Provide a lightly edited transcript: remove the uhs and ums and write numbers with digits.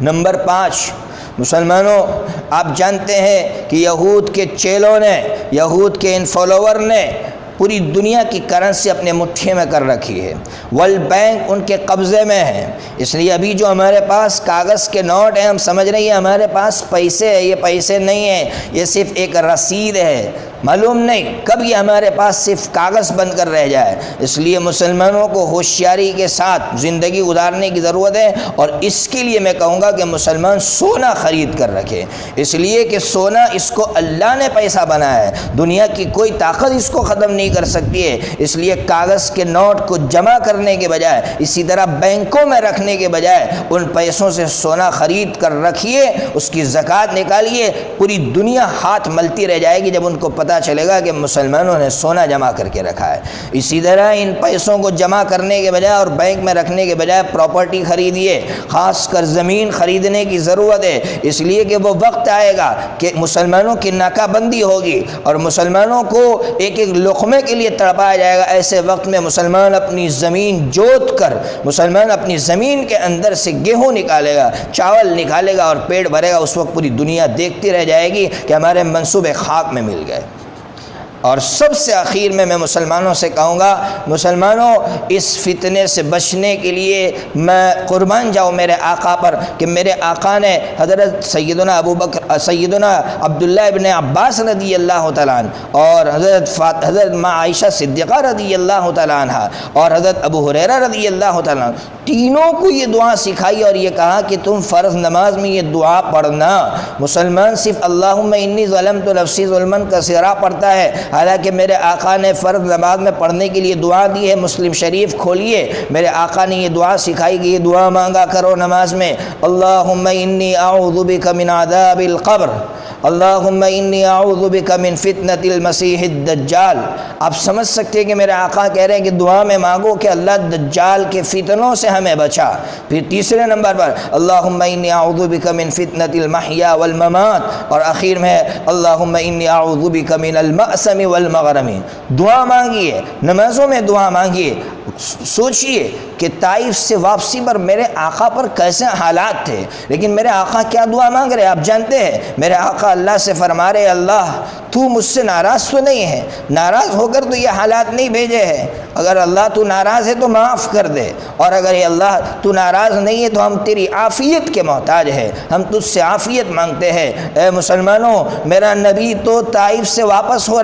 Number 5، مسلمانوں آپ جانتے ہیں کہ یہود کے چیلوں نے، یہود کے ان فالوور نے پوری دنیا کی کرنسی اپنے مٹھی میں کر رکھی ہے، ورلڈ بینک ان کے قبضے میں ہے۔ اس لیے ابھی جو ہمارے پاس کاغذ کے نوٹ ہیں، ہم سمجھ رہے ہیں ہمارے پاس پیسے ہیں، یہ پیسے نہیں ہیں، یہ صرف ایک رسید ہے۔ معلوم نہیں کب یہ ہمارے پاس صرف کاغذ بن کر رہ جائے۔ اس لیے مسلمانوں کو ہوشیاری کے ساتھ زندگی گزارنے کی ضرورت ہے، اور اس کے لیے میں کہوں گا کہ مسلمان سونا خرید کر رکھے، اس لیے کہ سونا اس کو اللہ نے پیسہ بنایا ہے، دنیا کی کوئی طاقت اس کو ختم نہیں کر سکتی ہے۔ اس لیے کاغذ کے نوٹ کو جمع کرنے کے بجائے، اسی طرح بینکوں میں رکھنے کے بجائے ان پیسوں سے سونا خرید کر رکھیے، اس کی زکوٰۃ نکالیے۔ پوری دنیا ہاتھ ملتی رہ جائے گی جب ان کو پتہ چلے گا کہ مسلمانوں نے سونا جمع کر کے رکھا ہے۔ اسی طرح ان پیسوں کو جمع کرنے کے بجائے اور بینک میں رکھنے کے بجائے پراپرٹی خریدیے، خاص کر زمین خریدنے کی ضرورت ہے، اس لیے کہ وہ وقت آئے گا کہ مسلمانوں کی ناکہ بندی ہوگی اور مسلمانوں کو ایک ایک لقمے کے لیے تڑپایا جائے گا۔ ایسے وقت میں مسلمان اپنی زمین جوت کر، مسلمان اپنی زمین کے اندر سے گیہوں نکالے گا، چاول نکالے گا اور پیٹ بھرے گا۔ اس وقت پوری دنیا دیکھتی رہ جائے گی کہ ہمارے منصوبے خاک میں مل گئے۔ اور سب سے آخر میں مسلمانوں سے کہوں گا، مسلمانوں اس فتنے سے بچنے کے لیے میں قربان جاؤں میرے آقا پر کہ میرے آقا نے حضرت سیدنا عبداللہ ابن عباس رضی اللہ تعالیٰ عنہ اور حضرت ماں عائشہ صدیقہ رضی اللہ تعالیٰ عنہ اور حضرت ابو ہریرہ رضی اللہ تعالیٰ عنہ، تینوں کو یہ دعا سکھائی اور یہ کہا کہ تم فرض نماز میں یہ دعا پڑھنا۔ مسلمان صرف اللہم انی ظلمت نفسی ظلما کثیرا پڑھتا ہے، حالانکہ میرے آقا نے فرض نماز میں پڑھنے کے لیے دعا دی ہے۔ مسلم شریف کھولیے، میرے آقا نے یہ دعا سکھائی کہ یہ دعا مانگا کرو نماز میں، اللہم انی اعوذ بک من عذاب القبر، اللہم انی اعوذ بک من فتنۃ المسیح الدجال۔ آپ سمجھ سکتے ہیں کہ میرے آقا کہہ رہے ہیں کہ دعا میں مانگو کہ اللہ دجال کے فتنوں سے ہمیں بچا۔ پھر تیسرے نمبر پر اللہم انی اعوذ بک من فتنۃ المحیا والممات، اور آخر میں اللہم انی اعوذ بک من المأثم والمغرم۔ دعا مانگیے، نمازوں میں دعا مانگیے۔ سوچئے کہ طائف سے واپسی پر میرے آقا پر کیسے حالات تھے، لیکن میرے آقا کیا دعا مانگ رہے ہیں آپ جانتے ہیں؟ میرے آقا اللہ سے فرما رہے، اللہ تو مجھ سے ناراض تو نہیں ہے، ناراض ہو کر تو یہ حالات نہیں بھیجے ہیں، اگر اللہ تو ناراض ہے تو معاف کر دے، اور اگر یہ اللہ تو ناراض نہیں ہے تو ہم تیری عافیت کے محتاج ہیں، ہم تجھ سے عافیت مانگتے ہیں۔ اے مسلمانوں، میرا نبی تو طائف سے واپس ہو رہا